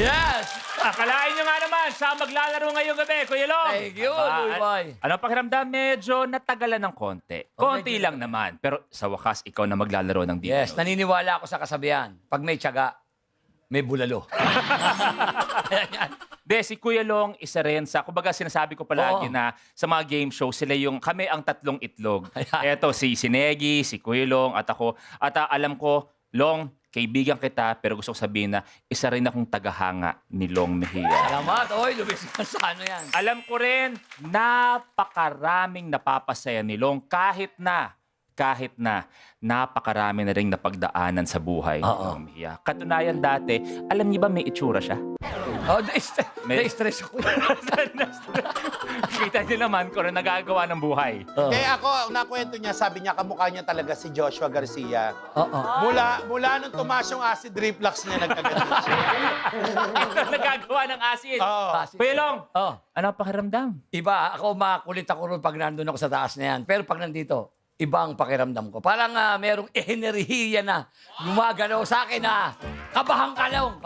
Yes! Akalain nyo nga naman, siya maglalaro ngayong gabi, Kuya Long. Thank you, Louie Boy. Ano pakiramdam? Medyo natagalan ng konti. Konti lang naman. Pero sa wakas, ikaw na maglalaro ng dito. Yes, naniniwala ako sa kasabihan. Pag may tiyaga, may bulalo. De, si Kuya Long, isa rin sa, kumbaga sinasabi ko palagi Oo. na sa mga game show, sila yung, kami ang tatlong itlog. Ayan. Eto, si Sinegi, si Kuya Long, at ako. At alam ko, Long, kaibigan kita, pero gusto ko sabihin na isa rin akong tagahanga ni Long Mejia. Salamat. Oy, lubis na sa ano yan. Alam ko rin, napakaraming napapasaya ni Long kahit na napakarami na rin napagdaanan sa buhay ni Oo. Long Mejia. Katunayan dati, alam niyo ba may itsura siya? Oh, na-stress ako. Kita niyo naman kung ano nagagawa ng buhay. Kaya ako, nakwento niya, sabi niya, kamukha niya talaga si Joshua Garcia. Oo. Mula nung tumaas yung acid reflux niya, nagkaganon siya. Ito nagagawa ng acid. Oo. Kuya Long, Oh, ano ang pakiramdam? iba. Ako makulit ako ron pag nandun ako sa taas na yan. Pero pag nandito, iba ang pakiramdam ko. Parang merong enerhiya na gumagalaw sa akin na kabahang kalong.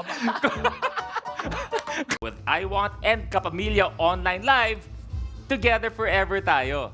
With I Want and Kapamilya Online Live, together forever tayo.